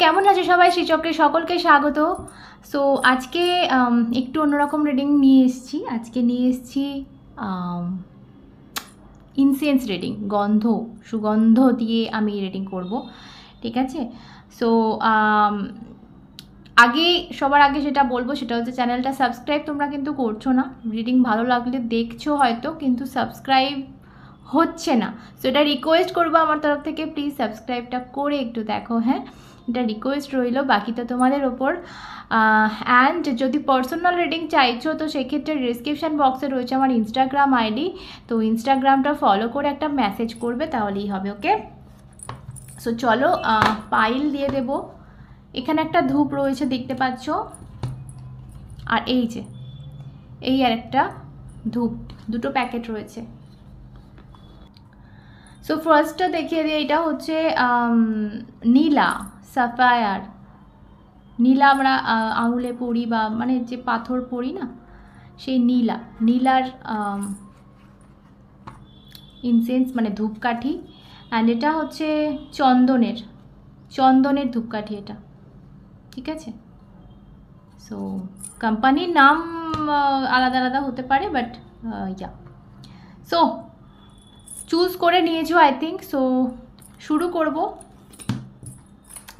কেমন আছে সবাই? শ্রীচক্রে সকলকে স্বাগত। সো আজকে একটু অন্যরকম রিডিং নিয়ে এসেছি। আজকে নিয়ে এসেছি ইনসেন্স রিডিং, সুগন্ধ দিয়ে আমি রিডিং করব, ঠিক আছে? সো সবার আগে যেটা বলবো সেটা হচ্ছে চ্যানেলটা সাবস্ক্রাইব তোমরা কিন্তু করছো না। রিডিং ভালো লাগলে দেখছো হয়তো, কিন্তু সাবস্ক্রাইব হচ্ছে না। সো এটা রিকোয়েস্ট করবো আমার তরফ থেকে, প্লিজ সাবস্ক্রাইবটা করে একটু দেখো, হ্যাঁ, এটা রিকোয়েস্ট রইল, বাকি তো তোমাদের ওপর। অ্যান্ড যদি পার্সোনাল রিডিং চাইছো তো সেক্ষেত্রে ডিসক্রিপশান বক্সে রয়েছে আমার ইনস্টাগ্রাম আইডি, তো ইনস্টাগ্রামটা ফলো করে একটা মেসেজ করবে, তাহলেই হবে, ওকে? সো চলো পাইল দিয়ে দেবো। এখানে একটা ধূপ রয়েছে দেখতে পাচ্ছ, আর এই আর একটা ধূপ, দুটো প্যাকেট রয়েছে। সো ফার্স্টটা দেখিয়ে দিই, এটা হচ্ছে নীলা, সাফায়ার। নীলা আমরা আঙুলে পরি, বা মানে যে পাথর পরি না, সেই নীলার ইনসেন্স মানে ধূপকাঠি। অ্যান্ড এটা হচ্ছে চন্দনের ধূপকাঠি এটা, ঠিক আছে? সো কোম্পানির নাম আলাদা আলাদা হতে পারে, বাট ইয়া। সো চুজ করে নিয়েছো আই থিঙ্ক। সো শুরু করব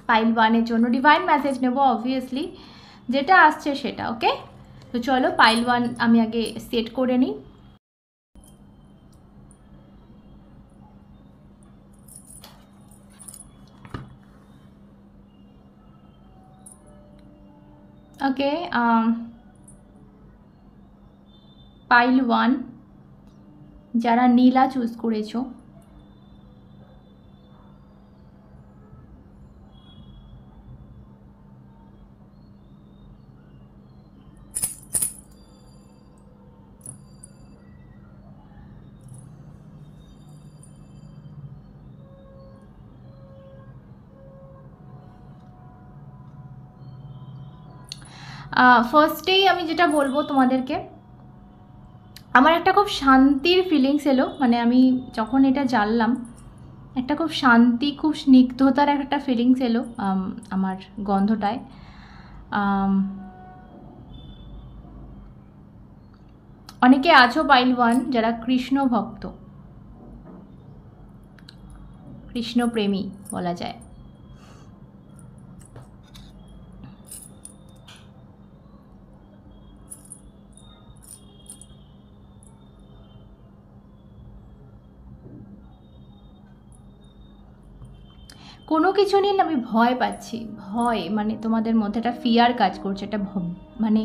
পাইল 1-এর জন্য। ডিভাইন মেসেজ নেব অবভিয়াসলি, যেটা আসছে সেটা, ওকে? তো চলো পাইল 1 আমি আগে সেট করে নিই। ওকে, পাইল 1 যারা নীলা চুজ করেছো, ফার্স্টেই আমি যেটা বলবো তোমাদেরকে, আমার একটা খুব শান্তির ফিলিংস এলো, মানে আমি যখন এটা জানলাম একটা খুব শান্তি, খুব স্নিগ্ধতার একটা ফিলিংস এলো আমার গন্ধটায়। অনেকে আছো পাইল 1 যারা কৃষ্ণ ভক্ত, কৃষ্ণ প্রেমী বলা যায়। কোনো কিছু নিয়ে আমি ভয় পাচ্ছি, ভয় মানে তোমাদের মধ্যে একটা ফিয়ার কাজ করছে, একটা মানে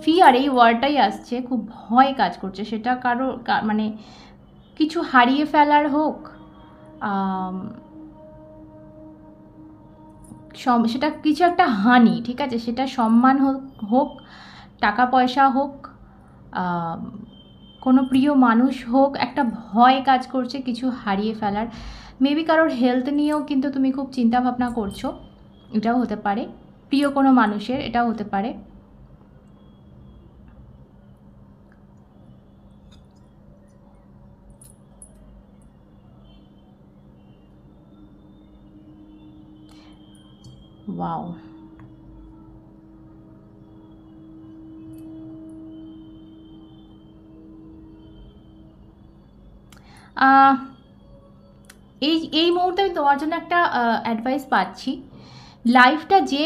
ফিয়ার, এই ওয়ার্ডটাই আসছে, খুব ভয় কাজ করছে। সেটা মানে কিছু হারিয়ে ফেলার হোক, সেটা কিছু একটা হানি, ঠিক আছে? সেটা সম্মান হোক, টাকা পয়সা হোক, কোনো প্রিয় মানুষ হোক, একটা ভয় কাজ করছে কিছু হারিয়ে ফেলার। মেবি কারোর হেলথ নিয়েও কিন্তু তুমি খুব চিন্তা ভাবনা করছো, এটাও হতে পারে। প্রিয় কোনো মানুষের, এটাও হতে পারে। ওয়াও, এই মুহূর্তে আমি তোমার জন্য একটা অ্যাডভাইস পাচ্ছি। লাইফটা যে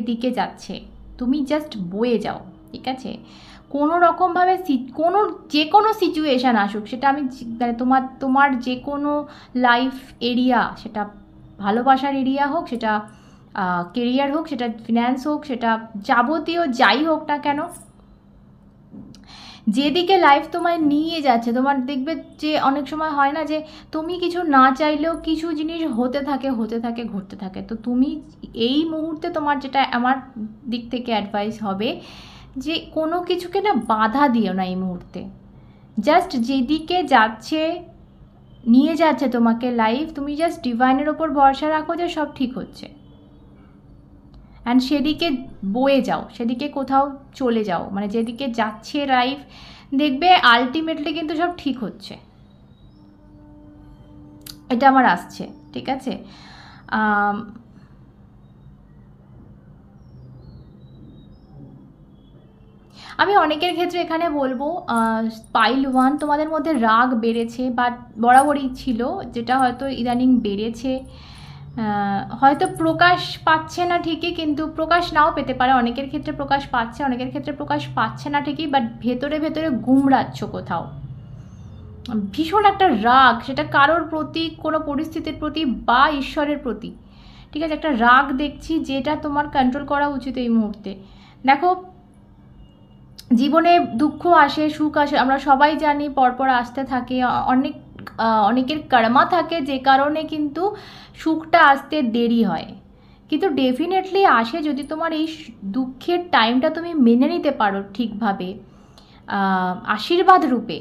দিকে যাচ্ছে তুমি জাস্ট বয়ে যাও, ঠিক আছে? কোনো রকমভাবে যে কোনো সিচুয়েশান আসুক, সেটা আমি মানে তোমার যে কোনো লাইফ এরিয়া, সেটা ভালোবাসার এরিয়া হোক, সেটা কেরিয়ার হোক, সেটা ফিন্যান্স হোক, সেটা যাবতীয় যাই হোক না কেন, যেদিকে লাইফ তোমায় নিয়ে যাচ্ছে, তোমার দেখবে যে অনেক সময় হয় না যে তুমি কিছু না চাইলেও কিছু জিনিস হতে থাকে ঘটতে থাকে। তো তুমি এই মুহূর্তে, তোমার যেটা আমার দিক থেকে অ্যাডভাইস হবে, যে কোনো কিছুকে না বাধা দিও না এই মুহূর্তে। জাস্ট যেদিকে নিয়ে যাচ্ছে তোমাকে লাইফ, তুমি জাস্ট ডিভাইনের ওপর ভরসা রাখো যে সব ঠিক হচ্ছে, অ্যান্ড সেদিকে বয়ে যাও, সেদিকে কোথাও চলে যাও, মানে যেদিকে যাচ্ছে লাইফ, দেখবে আলটিমেটলি কিন্তু সব ঠিক হচ্ছে। এটা আমার আসছে, ঠিক আছে। আমি অনেকের ক্ষেত্রে এখানে বলবো পাইল 1 তোমাদের মধ্যে রাগ বেড়েছে, বাট বরাবরই ছিল, যেটা হয়তো ইদানিং বেড়েছে। হয়তো প্রকাশ পাচ্ছে না ঠিকই, কিন্তু প্রকাশ নাও পেতে পারে। অনেকের ক্ষেত্রে প্রকাশ পাচ্ছে, অনেকের ক্ষেত্রে প্রকাশ পাচ্ছে না ঠিকই, বাট ভেতরে ভেতরে গুমড়াচ্ছ কোথাও। ভীষণ একটা রাগ, সেটা কারোর প্রতি, কোনো পরিস্থিতির প্রতি বা ঈশ্বরের প্রতি, ঠিক আছে। একটা রাগ দেখছি, যেটা তোমার কন্ট্রোল করা উচিত এই মুহূর্তে। দেখো, জীবনে দুঃখ আসে, সুখ আসে, আমরা সবাই জানি, পরপর আসতে থাকে। অনেকের কর্মা থাকে, যে কারণে কিন্তু সুখটা আসতে দেরি হয়, কিন্তু ডেফিনেটলি আসে যদি তোমার এই দুঃখের টাইমটা তুমি মেনে নিতে পারো ঠিকভাবে, আশীর্বাদ রূপে।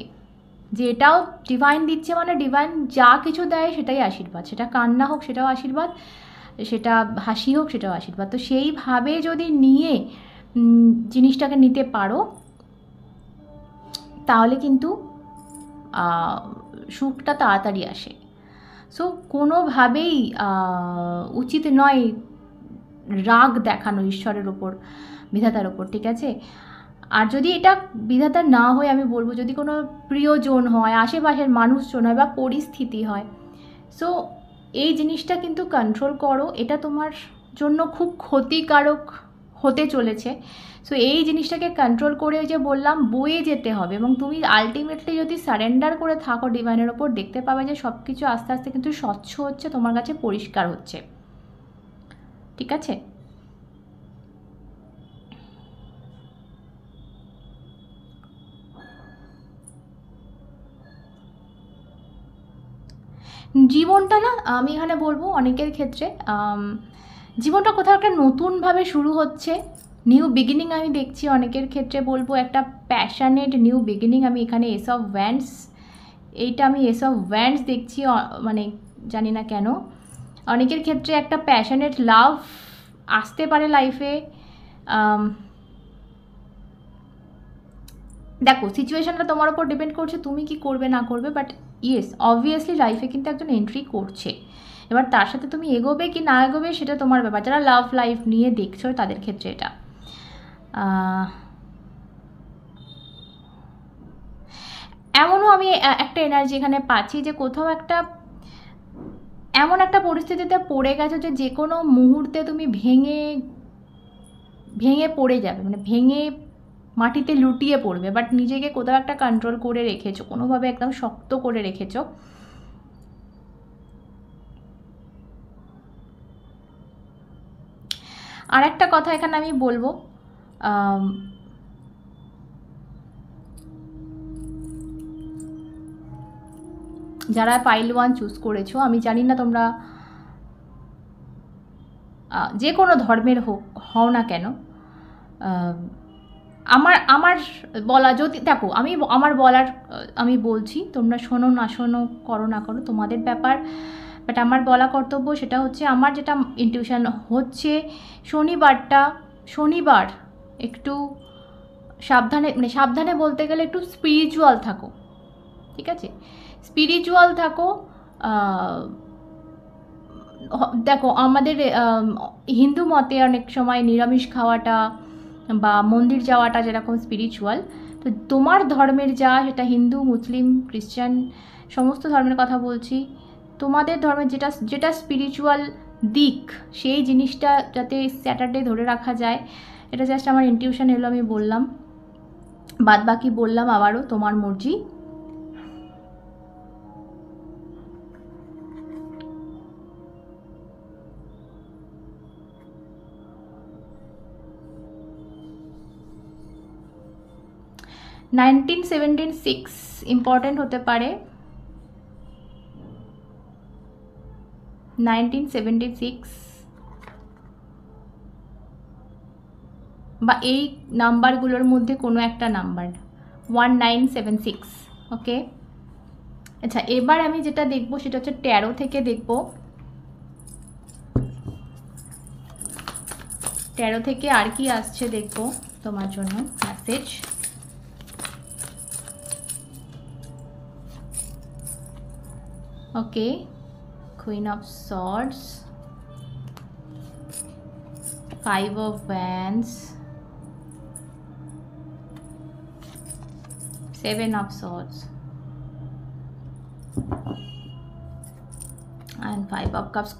যে এটাও ডিভাইন দিচ্ছে, মানে ডিভাইন যা কিছু দেয় সেটাই আশীর্বাদ। সেটা কান্না হোক সেটাও আশীর্বাদ, সেটা হাসি হোক সেটাও আশীর্বাদ। তো সেইভাবে যদি নিয়ে জিনিসটাকে নিতে পারো, তাহলে কিন্তু সুখটা তাড়াতাড়ি আসে। সো কোনোভাবেই উচিত নয় রাগ দেখানো ঈশ্বরের ওপর, বিধাতার ওপর, ঠিক আছে। আর যদি এটা বিধাতা না হয়, আমি বলবো যদি কোনো প্রিয়জন হয়, আশেপাশের মানুষজন হয়, বা পরিস্থিতি হয়, সো এই জিনিসটা কিন্তু কন্ট্রোল করো। এটা তোমার জন্য খুব ক্ষতিকারক হতে চলেছে। সো এই জিনিসটাকে কন্ট্রোল করে, যে বললাম, বয়ে যেতে হবে। এবং তুমি আলটিমেটলি যদি সারেন্ডার করে থাকো ডিভাইনের ওপর, দেখতে পাবে যে সব কিছু আস্তে আস্তে কিন্তু স্বচ্ছ হচ্ছে, তোমার কাছে পরিষ্কার হচ্ছে, ঠিক আছে। জীবনটা না, আমি এখানে বলবো অনেকের ক্ষেত্রে জীবনটা কোথাও একটা নতুনভাবে শুরু হচ্ছে, নিউ বিগিনিং আমি দেখছি। অনেকের ক্ষেত্রে বলবো একটা প্যাশনেট নিউ বিগিনিং। আমি এখানে এস অফ ওয়ান্ডস, এইটা আমি এস অফ ওয়ান্ডস দেখছি, মানে জানি না কেন। অনেকের ক্ষেত্রে একটা প্যাশনেট লাভ আসতে পারে লাইফে। দেখো, সিচুয়েশনটা তোমার উপর ডিপেন্ড করছে তুমি কি করবে না করবে, বাট ইয়েস, অবভিয়াসলি লাইফে কিন্তু একজন এন্ট্রি করছে। এবার তার সাথে তুমি এগোবে কি না এগোবে সেটা তোমার ব্যাপার। যারা লাভ লাইফ নিয়ে দেখছো তাদের ক্ষেত্রে এটা এমনও আমি একটা এনার্জি এখানে পাচ্ছি, যে কোথাও একটা এমন একটা পরিস্থিতিতে পড়ে গেছো যে কোনো মুহূর্তে তুমি ভেঙে ভেঙে পড়ে যাবে, মানে ভেঙে মাটিতে লুটিয়ে পড়বে, বাট নিজেকে কোথাও একটা কন্ট্রোল করে রেখেছো, কোনোভাবে একদম শক্ত করে রেখেছো। আর একটা কথা এখানে আমি বলবো, যারা পাইল 1 চুজ করেছো, আমি জানি না তোমরা যে কোনো ধর্মের হও না কেন, আমার বলা, যদি দেখো আমি আমার বলার আমি বলছি, তোমরা শোনো না শোনো, করো না করো, তোমাদের ব্যাপার। বাট আমার বলা কর্তব্য সেটা হচ্ছে, আমার যেটা ইনটিউশন হচ্ছে, শনিবার একটু সাবধানে, মানে সাবধানে বলতে গেলে একটু স্পিরিচুয়াল থাকো, ঠিক আছে। স্পিরিচুয়াল থাকো। দেখো, আমাদের হিন্দু মতে অনেক সময় নিরামিষ খাওয়াটা বা মন্দির যাওয়াটা যেরকম স্পিরিচুয়াল, তো তোমার ধর্মের যা, সেটা হিন্দু, মুসলিম, খ্রিশ্চান, সমস্ত ধর্মের কথা বলছি, তোমাদের ধর্মের যেটা যেটা স্পিরিচুয়াল দিক, সেই জিনিসটা যাতে স্যাটারডে ধরে রাখা যায়, এটা জাস্ট আমার ইনটিউশন এলো, আমি বললাম। বাদ বাকি বললাম আবারও, তোমার মর্জি। নাইনটিন ইম্পর্টেন্ট হতে পারে। 1976 বা এই নাম্বারগুলোর মধ্যে কোনো একটা নাম্বার, 1976। ওকে, আচ্ছা, এবার আমি যেটা দেখবো সেটা হচ্ছে ট্যারো থেকে দেখবো। ট্যারো থেকে আর কি আসছে দেখবো তোমার জন্য message. Okay, Queen of Swords, 5 of Wands, 7 of Swords and 5 of Cups.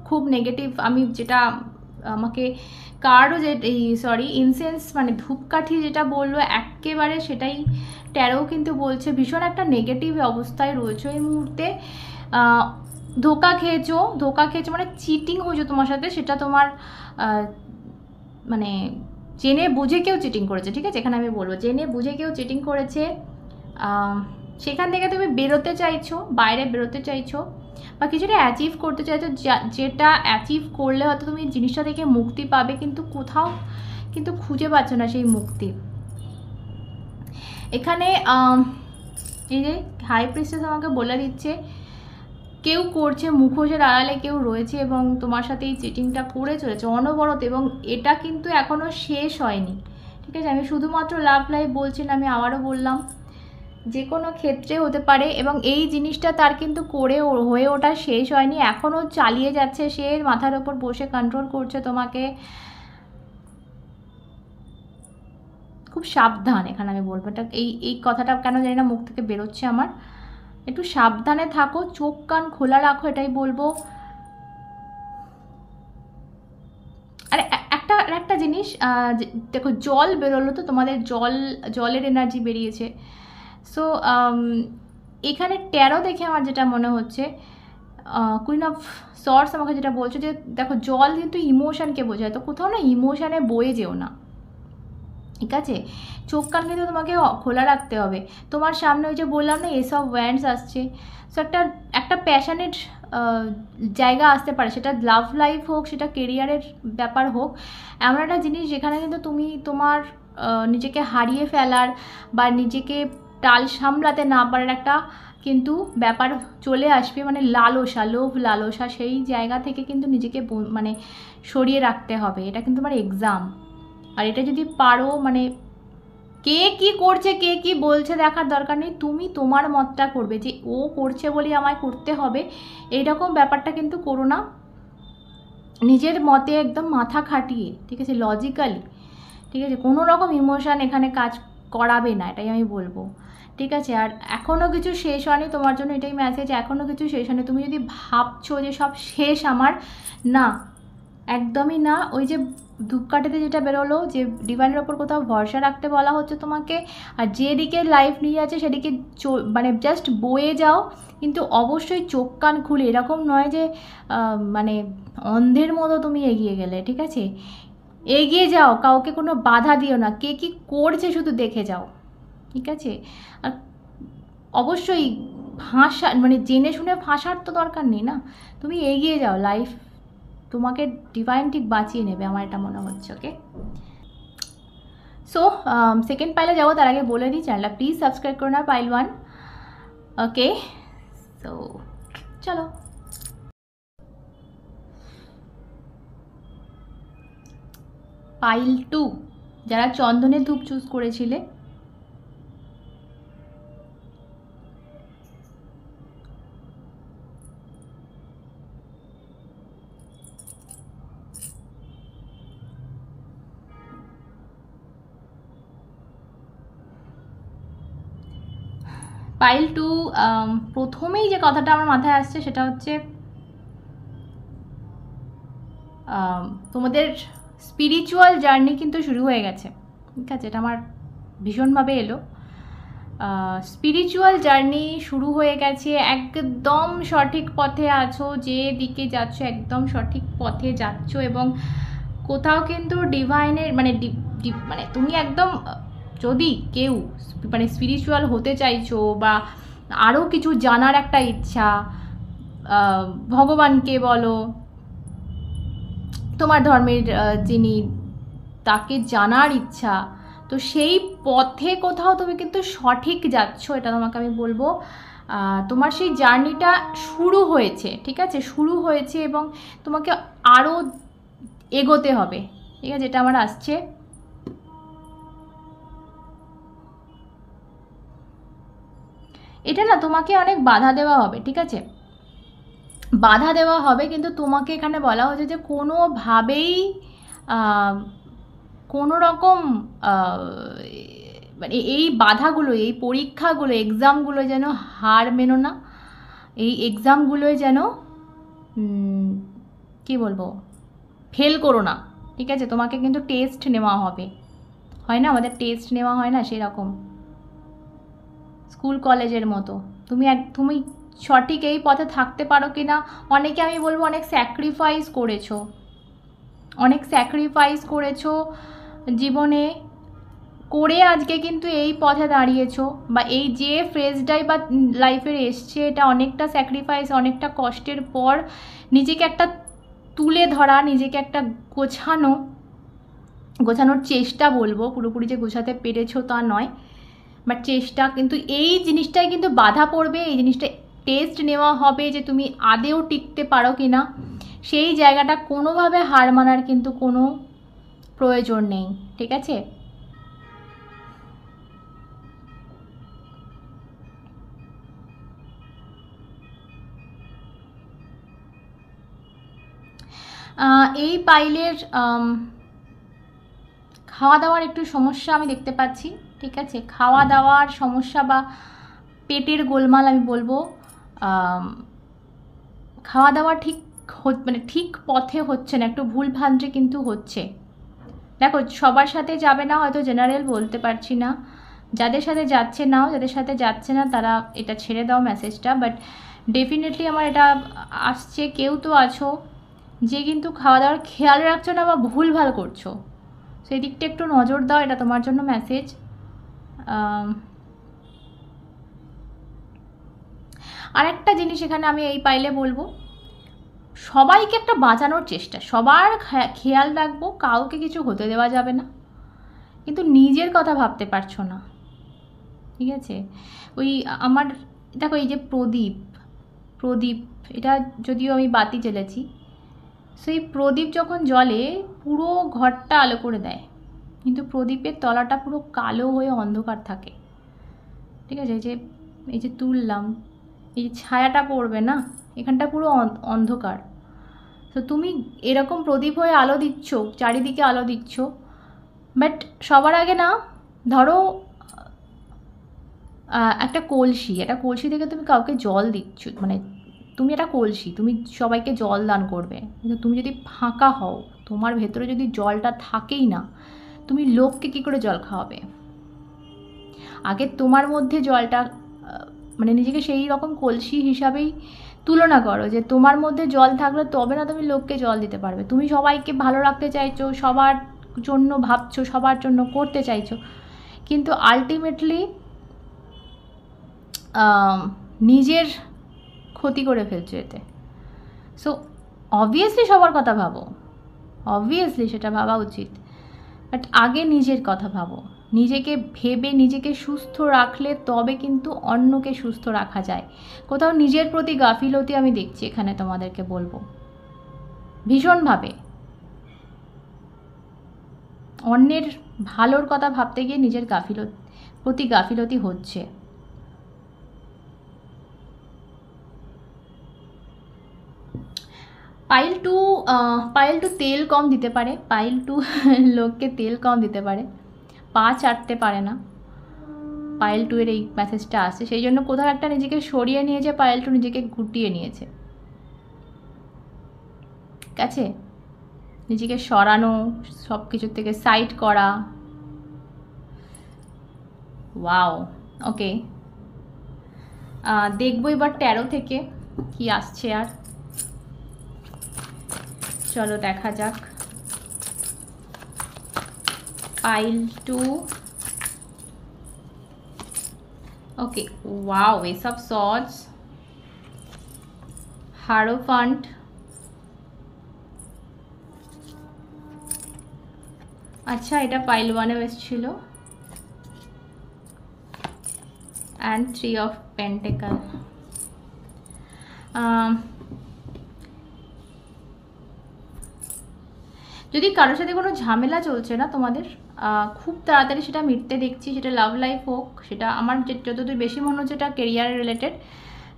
খুব নেগেটিভ। আমি যেটা আমাকে কার্ডও যে সরি ইনসেন্স মানে ধূপকাঠি যেটা বললো একেবারে সেটাই ট্যারো কিন্তু বলছে। ভীষণ একটা নেগেটিভ অবস্থায় রয়েছে এই মুহূর্তে। ধোকা খেয়েছো মানে চিটিং হয়েছে তোমার সাথে, সেটা তোমার মানে জেনে বুঝে কেউ চিটিং করেছে, ঠিক আছে? এখানে আমি বলবো জেনে বুঝে কেউ চিটিং করেছে। সেখান থেকে তুমি বেরোতে চাইছো, বাইরে বেরোতে চাইছো বা কিছুটা অ্যাচিভ করতে চাইছো, যেটা অ্যাচিভ করলে হয়তো তুমি জিনিসটা থেকে মুক্তি পাবে, কিন্তু কোথাও কিন্তু খুঁজে পাচ্ছ না সেই মুক্তি। এখানে এই যে হাই প্রিস্টেস আমাকে বলে দিচ্ছে কেউ করছে, মুখোশের আড়ালে কেউ রয়েছে এবং তোমার সাথে এই চিটিংটা করে চলেছে অনবরত, এবং এটা কিন্তু এখনও শেষ হয়নি, ঠিক আছে? আমি শুধুমাত্র লাভ লাইফ বলছি না, আমি আবারও বললাম যে কোনো ক্ষেত্রে হতে পারে, এবং এই জিনিসটা তার কিন্তু করে হয়ে ওঠা শেষ হয়নি, এখনও চালিয়ে যাচ্ছে। সে মাথার ওপর বসে কন্ট্রোল করছে তোমাকে। খুব সাবধান এখানে আমি বলবো, এটা এই কথাটা কেন জানি না মুখ থেকে বেরোচ্ছে আমার। একটু সাবধানে থাকো, চোখ কান খোলা রাখো, এটাই বলবো। আর একটা জিনিস দেখো, জল বেরোলো তো তোমাদের, জলের এনার্জি বেরিয়েছে। সো এখানে ট্যারো দেখে আমার যেটা মনে হচ্ছে, কুইন অফ সর্টস আমাকে যেটা বলছো যে দেখো জল কিন্তু ইমোশনকে বোঝায়, তো কোথাও না ইমোশনে বয়ে যেও না, ঠিক আছে? চোখ কান কিন্তু তোমাকে খোলা রাখতে হবে। তোমার সামনে ওই যে বললাম না এস অফ ওয়ান্ডস আসছে, সো একটা প্যাশনেট জায়গা আসতে পারে, সেটা লাভ লাইফ হোক, সেটা কেরিয়ারের ব্যাপার হোক। এমন একটা জিনিস যেখানে কিন্তু তুমি তোমার নিজেকে হারিয়ে ফেলার বা নিজেকে টাল সামলাতে না পারার একটা কিন্তু ব্যাপার চলে আসবে, মানে লালসা, লোভ লালসা, সেই জায়গা থেকে কিন্তু নিজেকে মানে সরিয়ে রাখতে হবে। এটা কিন্তু আমার এক্সাম, আর এটা যদি পারো, মানে কে কি করছে কে কি বলছে দেখার দরকার নেই, তুমি তোমার মতটা করবে, যে ও করছে বলে আমায় করতে হবে এইরকম ব্যাপারটা কিন্তু করো না। নিজের মতে একদম মাথা খাটিয়ে, ঠিক আছে, লজিক্যালি, ঠিক আছে, কোনো রকম ইমোশান এখানে কাজ করাবে না, এটাই আমি বলবো, ঠিক আছে? আর এখনও কিছু শেষ হয়নি তোমার জন্য, এটাই মেসেজ, এখনও কিছু শেষ হয়নি। তুমি যদি ভাবছো যে সব শেষ আমার, না, একদমই না। ওই যে ধূপকাঠিতে যেটা বেরোলো যে ডিভাইনের ওপর কোথাও ভরসা রাখতে বলা হচ্ছে তোমাকে, আর যেদিকে লাইফ নিয়ে যাচ্ছে সেদিকে মানে জাস্ট বয়ে যাও, কিন্তু অবশ্যই চোখ কান খুলে, এরকম নয় যে মানে অন্ধের মতো তুমি এগিয়ে গেলে, ঠিক আছে? এগিয়ে যাও, কাউকে কোনো বাধা দিও না, কে কী করছে শুধু দেখে যাও, ঠিক আছে? আর অবশ্যই মানে জেনে শুনে ফাঁসার তো দরকার নেই না, তুমি এগিয়ে যাও, লাইফ তোমাকে ডিভাইন ঠিক বাঁচিয়ে নেবে, আমার এটা মনে হচ্ছে। ওকে, সো সেকেন্ড পাইলে যাবো তার আগে বলে দিই চ্যানেলটা প্লিজ সাবস্ক্রাইব করো না, পাইল 1। ওকে, সো চলো। পাইল 2, যারা চন্দনের ধূপ চুজ করেছিলে, পাইল 2 প্রথমেই যে কথাটা আমার মাথায় আসছে সেটা হচ্ছে তোমাদের স্পিরিচুয়াল জার্নি কিন্তু শুরু হয়ে গেছে, ঠিক আছে? এটা আমার ভীষণভাবে এলো। স্পিরিচুয়াল জার্নি শুরু হয়ে গেছে, একদম সঠিক পথে আছো, যে দিকে যাচ্ছ একদম সঠিক পথে যাচ্ছ, এবং কোথাও কিন্তু ডিভাইনের মানে মানে তুমি একদম, যদি কেউ মানে স্পিরিচুয়াল হতে চাইছো বা আরও কিছু জানার একটা ইচ্ছা, ভগবানকে বলো, তোমার ধর্মের যিনি, তাকে জানার ইচ্ছা, তো সেই পথে কোথাও তুমি কিন্তু সঠিক যাচ্ছ, এটা তোমাকে আমি বলবো। তোমার সেই জার্নিটা শুরু হয়েছে, ঠিক আছে, শুরু হয়েছে, এবং তোমাকে আরও এগোতে হবে, ঠিক আছে? এটা আমার আসছে। এটা না তোমাকে অনেক বাধা দেওয়া হবে, ঠিক আছে? বাধা দেওয়া হবে, কিন্তু তোমাকে এখানে বলা হচ্ছে যে কোনোভাবেই কোনো রকম মানে এই বাধাগুলো, এই পরীক্ষাগুলো, এক্সামগুলো যেন হার মেনো না, এই এক্সামগুলোয় যেন কি বলবো, ফেল করো না, ঠিক আছে? তোমাকে কিন্তু টেস্ট নেওয়া হবে, হয় না আমাদের টেস্ট নেওয়া হয় না, সেরকম স্কুল কলেজের মতো। তুমি সঠিক এই পথে থাকতে পারো কি না, অনেকে আমি বলবো অনেক স্যাক্রিফাইস করেছো, অনেক স্যাক্রিফাইস করেছো জীবনে, করে আজকে কিন্তু এই পথে দাঁড়িয়েছো, বা এই যে ফেজটাই বা লাইফের এসছে, এটা অনেকটা স্যাক্রিফাইস, অনেকটা কষ্টের পর নিজেকে একটা তুলে ধরা, নিজেকে একটা গোছানোর চেষ্টা বলবো, পুরোপুরি যে গোছাতে পেরেছো তা নয়, বাট চেষ্টা। কিন্তু এই জিনিসটাই কিন্তু বাধা পড়বে, এই জিনিসটা টেস্ট নেওয়া হবে যে তুমি আদেও টিকতে পারো কি না, সেই জায়গাটা কোনোভাবে হার মানার কিন্তু কোনো প্রয়োজন নেই, ঠিক আছে? এই পাইলের খাওয়া দাওয়ার একটু সমস্যা আমি দেখতে পাচ্ছি, ঠিক আছে? খাওয়া দাওয়ার সমস্যা বা পেটের গোলমাল আমি বলবো, খাওয়া দাওয়া ঠিক মানে ঠিক পথে হচ্ছে না, একটু ভুল ভ্রান্তি কিন্তু হচ্ছে। দেখো সবার সাথে যাবে না, হয়তো জেনারেল বলতে পারছি না, যাদের সাথে যাচ্ছে নাও, যাদের সাথে যাচ্ছে না তারা এটা ছেড়ে দাও মেসেজটা, বাট ডেফিনেটলি আমার এটা আসছে, কেউ তো আছো যে কিন্তু খাওয়া দাওয়ার খেয়াল রাখছো না বা ভুলভাল করছো, সেই দিকটা একটু নজর দাও, এটা তোমার জন্য মেসেজ। আর একটা জিনিস এখানে আমি এই পাইলে বলবো, সবাইকে একটা বাঁচানোর চেষ্টা, সবার খেয়াল রাখবো, কাউকে কিছু হতে দেওয়া যাবে না, কিন্তু নিজের কথা ভাবতে পারছো না, ঠিক আছে? ওই আমার দেখো এই যে প্রদীপ এটা যদিও আমি বাতি জ্বেলেছি, সেই প্রদীপ যখন জ্বলে পুরো ঘরটা আলো করে দেয়, কিন্তু প্রদীপের তলাটা পুরো কালো হয়ে অন্ধকার থাকে, ঠিক আছে? এই যে তুললাম, এই যে ছায়াটা পড়বে না, এখানটা পুরো অন্ধকার। তো তুমি এরকম প্রদীপ হয়ে আলো দিচ্ছ, চারিদিকে আলো দিচ্ছ, বাট সবার আগে না ধরো একটা কলসি থেকে তুমি কাউকে জল দিচ্ছ, মানে তুমি একটা কলসি, তুমি সবাইকে জল দান করবে, কিন্তু তুমি যদি ফাঁকা হও, তোমার ভেতরে যদি জলটা থাকেই না, তুমি লোককে কী করে জল খাওয়াবে? আগে তোমার মধ্যে জলটা মানে নিজেকে সেই রকম কলসি হিসাবেই তুলনা করো, যে তোমার মধ্যে জল থাকলে তবে না তুমি লোককে জল দিতে পারবে। তুমি সবাইকে ভালো রাখতে চাইছো, সবার জন্য ভাবছো, সবার জন্য করতে চাইছো, কিন্তু আলটিমেটলি নিজের ক্ষতি করে ফেলছো এতে। সো অবভিয়াসলি সবার কথা ভাবো, অবভিয়াসলি সেটা ভাবা উচিত, বাট আগে নিজের কথা ভাবো। নিজেকে ভেবে নিজেকে সুস্থ রাখলে তবে কিন্তু অন্যকে সুস্থ রাখা যায়। কোথাও নিজের প্রতি গাফিলতি আমি দেখছি এখানে, তোমাদেরকে বলবো ভীষণভাবে, অন্যের ভালোর কথা ভাবতে গিয়ে নিজের প্রতি গাফিলতি হচ্ছে। পাইল টু তেল কম দিতে পারে, পাইল টু লোককে তেল কম দিতে পারে, পা চাটতে পারে না, পাইল টু এর এই মেসেজটা আসছে, সেই জন্য কোথাও একটা নিজেকে সরিয়ে নিয়েছে, পাইল টু নিজেকে গুটিয়ে নিয়েছে, ঠিক আছে? নিজেকে সরানো, সব কিছুর থেকে সাইড করা। ওয়াও, ওকে, দেখবো এবার 13 থেকে কি আসছে, আর চলো দেখা যাক। Pile two, okay, wow, ace of swords, hierophant, আচ্ছা এটা পাইল ওয়ানেও এসেছিল, অ্যান্ড 3 অফ পেন্টেকল। যদি কারোর সাথে কোনো ঝামেলা চলছে না তোমাদের, খুব তাড়াতাড়ি সেটা মিটতে দেখছি, সেটা লাভ লাইফ হোক, সেটা আমার যতদূর বেশি মনে হচ্ছে এটা কেরিয়ার রিলেটেড,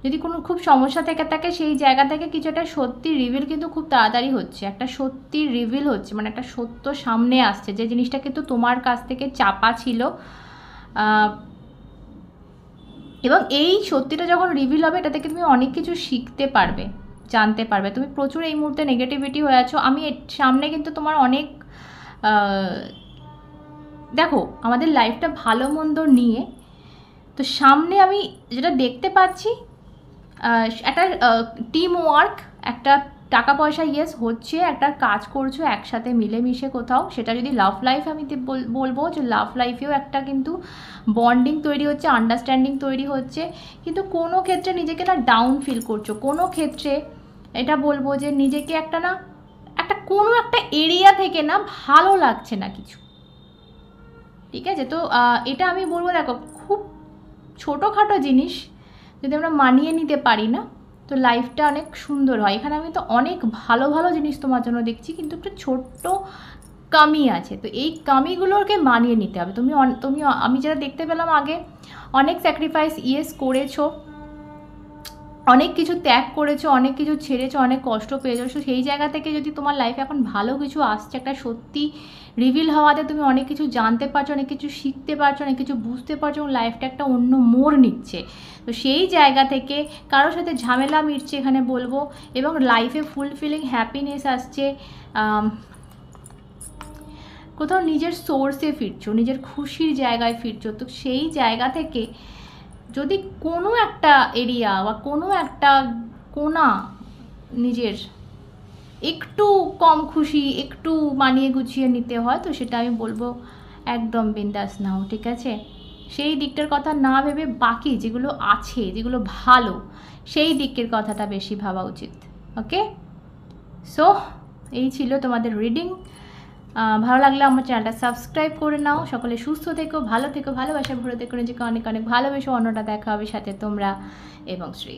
যদি কোনো খুব সমস্যা থেকে থাকে সেই জায়গা থেকে কিছু একটা সত্যি রিভিল কিন্তু খুব তাড়াতাড়ি হচ্ছে, একটা সত্যি রিভিল হচ্ছে, মানে একটা সত্য সামনে আসছে, যে জিনিসটা কিন্তু তোমার কাছ থেকে চাপা ছিল। এবং এই সত্যিটা যখন রিভিল হবে এটা থেকে তুমি অনেক কিছু শিখতে পারবে, জানতে পারবে। তুমি প্রচুর এই মুহূর্তে নেগেটিভিটি হয়ে আছো, আমি সামনে কিন্তু তোমার অনেক দেখো আমাদের লাইফটা ভালো মন্দ নিয়ে, তো সামনে আমি যেটা দেখতে পাচ্ছি একটা টিম ওয়ার্ক, একটা টাকা পয়সা ইয়েস হচ্ছে, একটা কাজ করছো একসাথে মিলেমিশে কোথাও, সেটা যদি লাভ লাইফ আমি বলবো যে লাভ লাইফেও একটা কিন্তু বন্ডিং তৈরি হচ্ছে, আন্ডারস্ট্যান্ডিং তৈরি হচ্ছে। কিন্তু কোনো ক্ষেত্রে নিজেকে না ডাউন ফিল করছো, কোনো ক্ষেত্রে এটা বলবো যে নিজেকে একটা না একটা কোনো একটা এরিয়া থেকে না ভালো লাগছে না কিছু, ঠিক আছে? তো এটা আমি বলবো দেখো খুব ছোটোখাটো জিনিস যদি আমরা মানিয়ে নিতে পারি না, তো লাইফটা অনেক সুন্দর হয়। এখানে আমি তো অনেক ভালো ভালো জিনিস তোমার জন্য দেখছি, কিন্তু একটা ছোট্ট কমি আছে, তো এই কমিগুলোকে মানিয়ে নিতে হবে। তুমি আমি যেটা দেখতে পেলাম আগে অনেক স্যাক্রিফাইস ইয়েস করেছো, অনেক কিছু ত্যাগ করেছো, অনেক কিছু ছেড়েছো, অনেক কষ্ট পেয়েছো, সেই জায়গা থেকে যদি তোমার লাইফে এখন ভালো কিছু আসছে, একটা সত্যি রিভিল হওয়াতে তুমি অনেক কিছু জানতে পারছো, অনেক কিছু শিখতে পারছো, অনেক কিছু বুঝতে পারছো, এবং লাইফটা একটা অন্য মোড় নিচ্ছে। তো সেই জায়গা থেকে কারোর সাথে ঝামেলা মিটছে এখানে বলবো, এবং লাইফে ফুলফিলিং হ্যাপিনেস আসছে, কোথাও নিজের সোর্সে ফিরছো, নিজের খুশির জায়গায় ফিরছো। তো সেই জায়গা থেকে যদি কোনো একটা এরিয়া বা কোনো একটা কোণা নিজের একটু কম খুশি, একটু মানিয়ে গুছিয়ে নিতে হয়, তো সেটা আমি বলবো একদম বিন্দাস নাও, ঠিক আছে? সেই দিকটার কথা না ভেবে বাকি যেগুলো আছে, যেগুলো ভালো, সেই দিকের কথাটা বেশি ভাবা উচিত। ওকে, সো এই ছিল তোমাদের রিডিং। ভালো লাগলে আমার চ্যানেলটা সাবস্ক্রাইব করে নাও। সকলে সুস্থ থেকো, ভালো থেকো, ভালোবাসা ভরে থেকো, নিজেকে অনেক অনেক ভালোবেসো। অন্যটা দেখা হবে সাথে তোমরা এবং শ্রী।